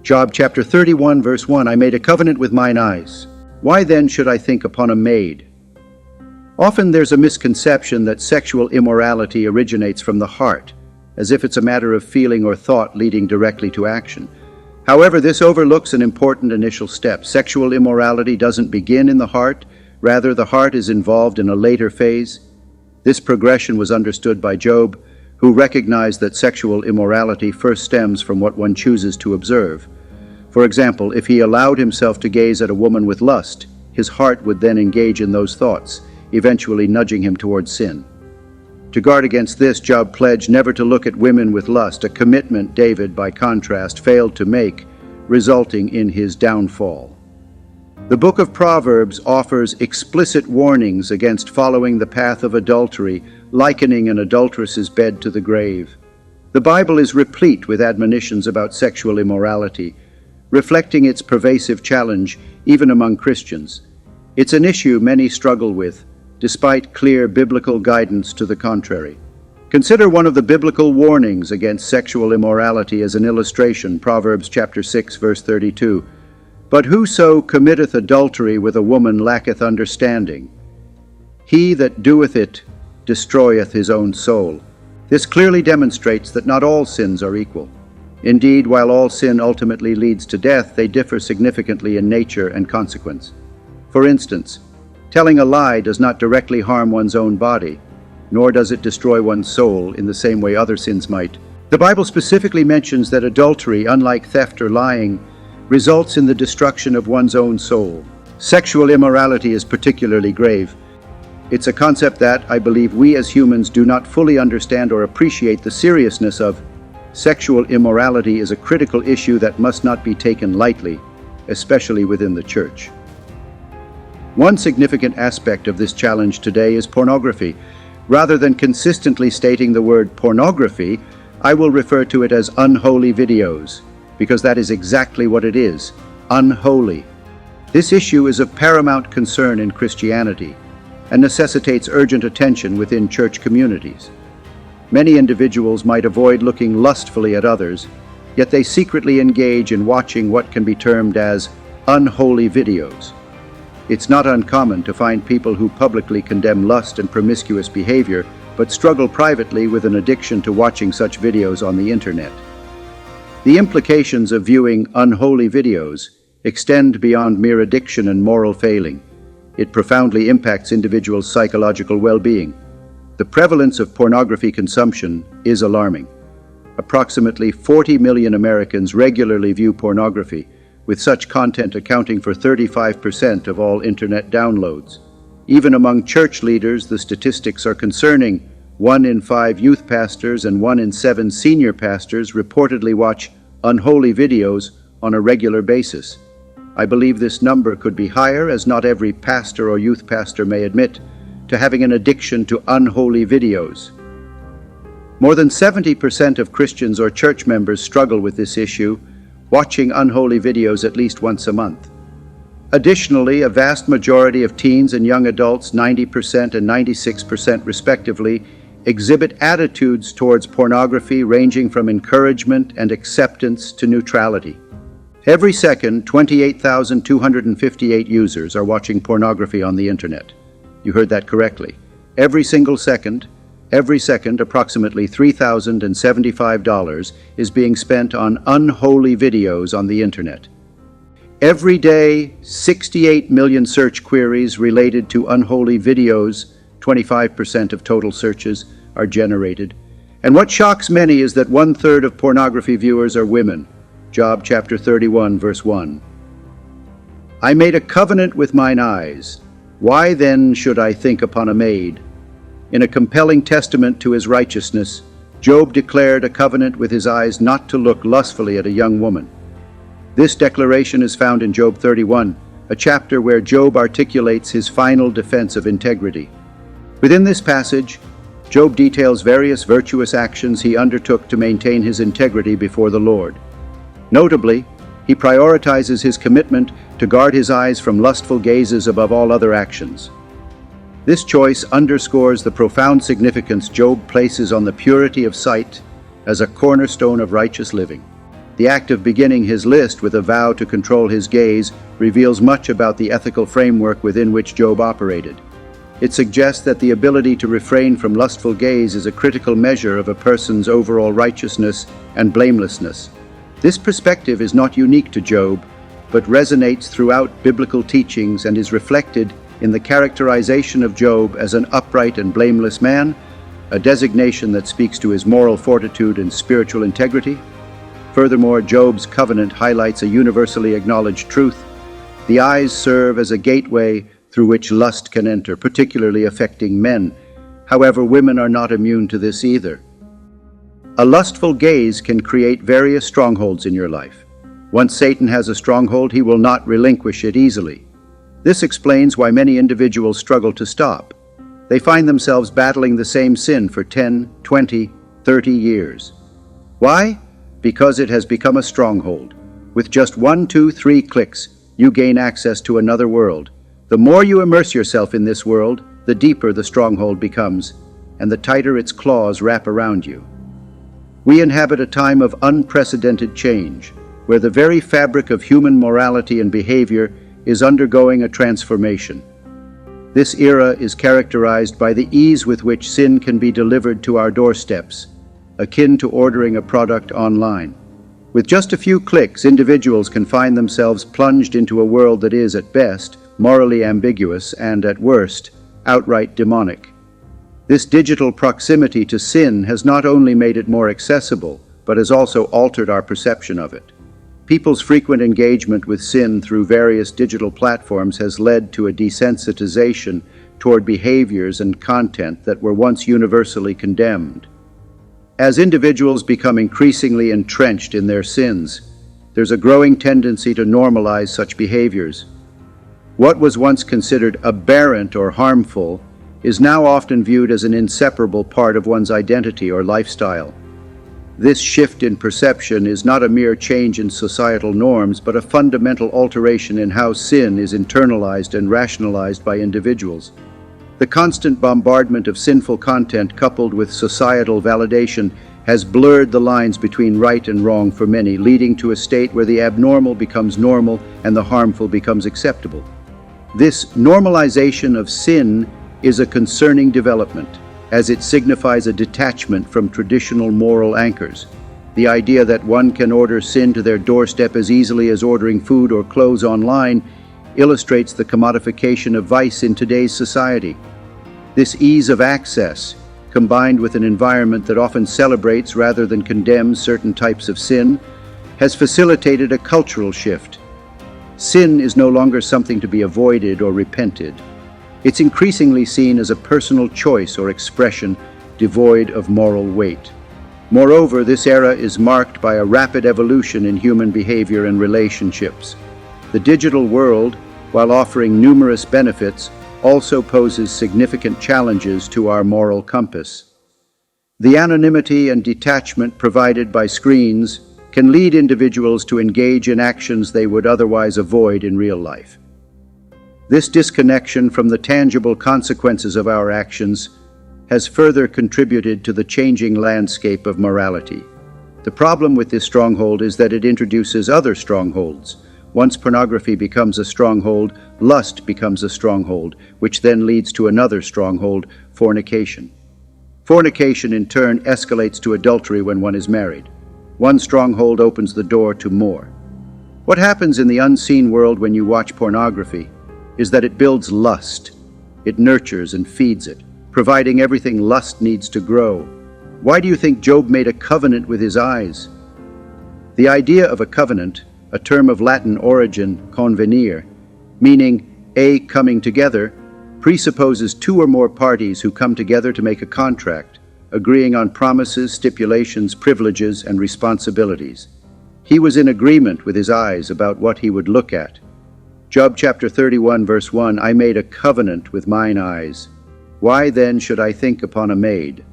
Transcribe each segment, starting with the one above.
Job chapter 31, verse 1, I made a covenant with mine eyes. Why then should I think upon a maid? Often there's a misconception that sexual immorality originates from the heart, as if it's a matter of feeling or thought leading directly to action. However, this overlooks an important initial step. Sexual immorality doesn't begin in the heart, rather the heart is involved in a later phase. This progression was understood by Job, who recognized that sexual immorality first stems from what one chooses to observe. For example, if he allowed himself to gaze at a woman with lust, his heart would then engage in those thoughts, eventually nudging him towards sin. To guard against this, Job pledged never to look at women with lust, a commitment David, by contrast, failed to make, resulting in his downfall. The book of Proverbs offers explicit warnings against following the path of adultery, likening an adulteress's bed to the grave. The Bible is replete with admonitions about sexual immorality, reflecting its pervasive challenge even among Christians. It's an issue many struggle with, despite clear biblical guidance to the contrary. Consider one of the biblical warnings against sexual immorality as an illustration, Proverbs chapter 6, verse 32. But whoso committeth adultery with a woman lacketh understanding. He that doeth it destroyeth his own soul. This clearly demonstrates that not all sins are equal. Indeed, while all sin ultimately leads to death, they differ significantly in nature and consequence. For instance, telling a lie does not directly harm one's own body, nor does it destroy one's soul in the same way other sins might. The Bible specifically mentions that adultery, unlike theft or lying, results in the destruction of one's own soul. Sexual immorality is particularly grave. It's a concept that, I believe, we as humans do not fully understand or appreciate the seriousness of. Sexual immorality is a critical issue that must not be taken lightly, especially within the church. One significant aspect of this challenge today is pornography. Rather than consistently stating the word pornography, I will refer to it as unholy videos, because that is exactly what it is, unholy. This issue is of paramount concern in Christianity and necessitates urgent attention within church communities. Many individuals might avoid looking lustfully at others, yet they secretly engage in watching what can be termed as unholy videos. It's not uncommon to find people who publicly condemn lust and promiscuous behavior, but struggle privately with an addiction to watching such videos on the internet. The implications of viewing unholy videos extend beyond mere addiction and moral failing. It profoundly impacts individuals' psychological well-being. The prevalence of pornography consumption is alarming. Approximately 40 million Americans regularly view pornography, with such content accounting for 35% of all internet downloads. Even among church leaders, the statistics are concerning. 1 in 5 youth pastors and 1 in 7 senior pastors reportedly watch unholy videos on a regular basis. I believe this number could be higher, as not every pastor or youth pastor may admit to having an addiction to unholy videos. More than 70% of Christians or church members struggle with this issue, watching unholy videos at least once a month. Additionally, a vast majority of teens and young adults, 90% and 96% respectively, exhibit attitudes towards pornography ranging from encouragement and acceptance to neutrality. Every second, 28,258 users are watching pornography on the internet. You heard that correctly. Every second, approximately $3,075 is being spent on unholy videos on the internet. Every day, 68 million search queries related to unholy videos, 25% of total searches, are generated. And what shocks many is that 1/3 of pornography viewers are women. Job chapter 31, verse 1. I made a covenant with mine eyes. Why then should I think upon a maid? In a compelling testament to his righteousness, Job declared a covenant with his eyes not to look lustfully at a young woman. This declaration is found in Job 31, a chapter where Job articulates his final defense of integrity. Within this passage, Job details various virtuous actions he undertook to maintain his integrity before the Lord. Notably, he prioritizes his commitment to guard his eyes from lustful gazes above all other actions. This choice underscores the profound significance Job places on the purity of sight as a cornerstone of righteous living. The act of beginning his list with a vow to control his gaze reveals much about the ethical framework within which Job operated. It suggests that the ability to refrain from lustful gaze is a critical measure of a person's overall righteousness and blamelessness. This perspective is not unique to Job, but resonates throughout biblical teachings and is reflected in the characterization of Job as an upright and blameless man, a designation that speaks to his moral fortitude and spiritual integrity. Furthermore, Job's covenant highlights a universally acknowledged truth. The eyes serve as a gateway through which lust can enter, particularly affecting men. However, women are not immune to this either. A lustful gaze can create various strongholds in your life. Once Satan has a stronghold, he will not relinquish it easily. This explains why many individuals struggle to stop. They find themselves battling the same sin for 10, 20, 30 years. Why? Because it has become a stronghold. With just 1, 2, 3 clicks, you gain access to another world. The more you immerse yourself in this world, the deeper the stronghold becomes, and the tighter its claws wrap around you. We inhabit a time of unprecedented change, where the very fabric of human morality and behavior is undergoing a transformation. This era is characterized by the ease with which sin can be delivered to our doorsteps, akin to ordering a product online. With just a few clicks, individuals can find themselves plunged into a world that is, at best, morally ambiguous and, at worst, outright demonic. This digital proximity to sin has not only made it more accessible, but has also altered our perception of it. People's frequent engagement with sin through various digital platforms has led to a desensitization toward behaviors and content that were once universally condemned. As individuals become increasingly entrenched in their sins, there's a growing tendency to normalize such behaviors. What was once considered aberrant or harmful is now often viewed as an inseparable part of one's identity or lifestyle. This shift in perception is not a mere change in societal norms, but a fundamental alteration in how sin is internalized and rationalized by individuals. The constant bombardment of sinful content coupled with societal validation has blurred the lines between right and wrong for many, leading to a state where the abnormal becomes normal and the harmful becomes acceptable. This normalization of sin is a concerning development, as it signifies a detachment from traditional moral anchors. The idea that one can order sin to their doorstep as easily as ordering food or clothes online illustrates the commodification of vice in today's society. This ease of access, combined with an environment that often celebrates rather than condemns certain types of sin, has facilitated a cultural shift. Sin is no longer something to be avoided or repented. It's increasingly seen as a personal choice or expression devoid of moral weight. Moreover, this era is marked by a rapid evolution in human behavior and relationships. The digital world, while offering numerous benefits, also poses significant challenges to our moral compass. The anonymity and detachment provided by screens can lead individuals to engage in actions they would otherwise avoid in real life. This disconnection from the tangible consequences of our actions has further contributed to the changing landscape of morality. The problem with this stronghold is that it introduces other strongholds. Once pornography becomes a stronghold, lust becomes a stronghold, which then leads to another stronghold, fornication. Fornication, in turn, escalates to adultery when one is married. One stronghold opens the door to more. What happens in the unseen world when you watch pornography is that it builds lust. It nurtures and feeds it, providing everything lust needs to grow. Why do you think Job made a covenant with his eyes? The idea of a covenant, a term of Latin origin, convenire, meaning a coming together, presupposes two or more parties who come together to make a contract, agreeing on promises, stipulations, privileges, and responsibilities. He was in agreement with his eyes about what he would look at. Job chapter 31 verse 1, I made a covenant with mine eyes. Why then should I think upon a maid?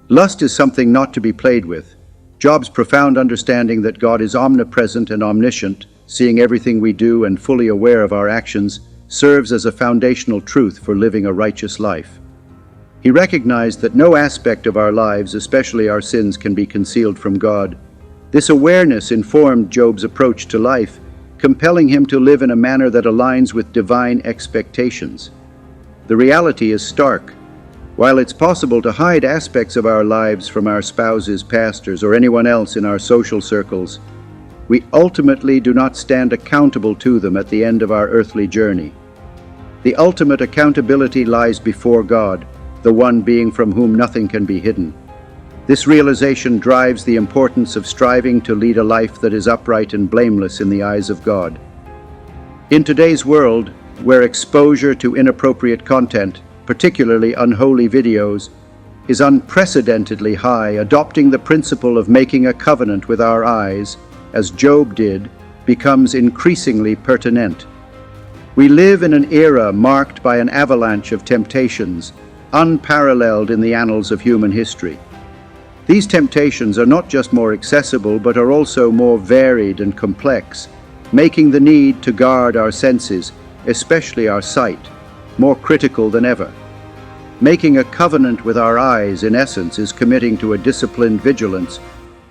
Lust is something not to be played with. Job's profound understanding that God is omnipresent and omniscient, seeing everything we do and fully aware of our actions, serves as a foundational truth for living a righteous life. He recognized that no aspect of our lives, especially our sins, can be concealed from God. This awareness informed Job's approach to life, compelling him to live in a manner that aligns with divine expectations. The reality is stark. While it's possible to hide aspects of our lives from our spouses, pastors, or anyone else in our social circles, we ultimately do not stand accountable to them at the end of our earthly journey. The ultimate accountability lies before God, the one being from whom nothing can be hidden. This realization drives the importance of striving to lead a life that is upright and blameless in the eyes of God. In today's world, where exposure to inappropriate content, particularly unholy videos, is unprecedentedly high, adopting the principle of making a covenant with our eyes, as Job did, becomes increasingly pertinent. We live in an era marked by an avalanche of temptations, unparalleled in the annals of human history. These temptations are not just more accessible, but are also more varied and complex, making the need to guard our senses, especially our sight, more critical than ever. Making a covenant with our eyes, in essence, is committing to a disciplined vigilance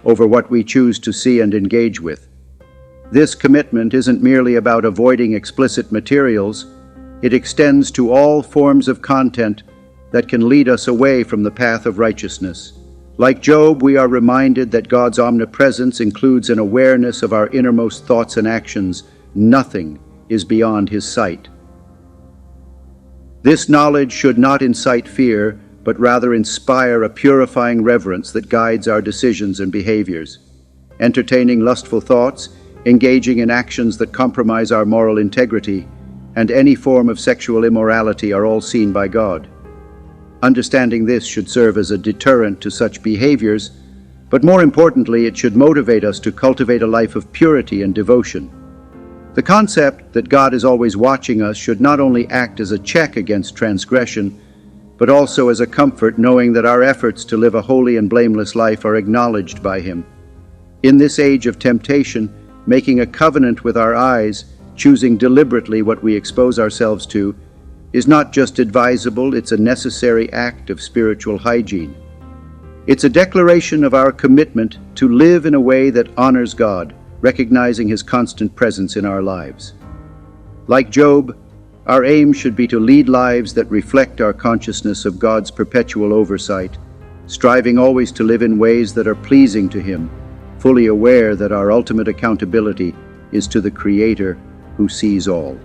over what we choose to see and engage with. This commitment isn't merely about avoiding explicit materials, it extends to all forms of content that can lead us away from the path of righteousness. Like Job, we are reminded that God's omnipresence includes an awareness of our innermost thoughts and actions. Nothing is beyond his sight. This knowledge should not incite fear, but rather inspire a purifying reverence that guides our decisions and behaviors. Entertaining lustful thoughts, engaging in actions that compromise our moral integrity, and any form of sexual immorality are all seen by God. Understanding this should serve as a deterrent to such behaviors, but more importantly, it should motivate us to cultivate a life of purity and devotion. The concept that God is always watching us should not only act as a check against transgression, but also as a comfort, knowing that our efforts to live a holy and blameless life are acknowledged by Him. In this age of temptation, making a covenant with our eyes, choosing deliberately what we expose ourselves to, is not just advisable, it's a necessary act of spiritual hygiene. It's a declaration of our commitment to live in a way that honors God, recognizing His constant presence in our lives. Like Job, our aim should be to lead lives that reflect our consciousness of God's perpetual oversight, striving always to live in ways that are pleasing to Him, fully aware that our ultimate accountability is to the Creator who sees all.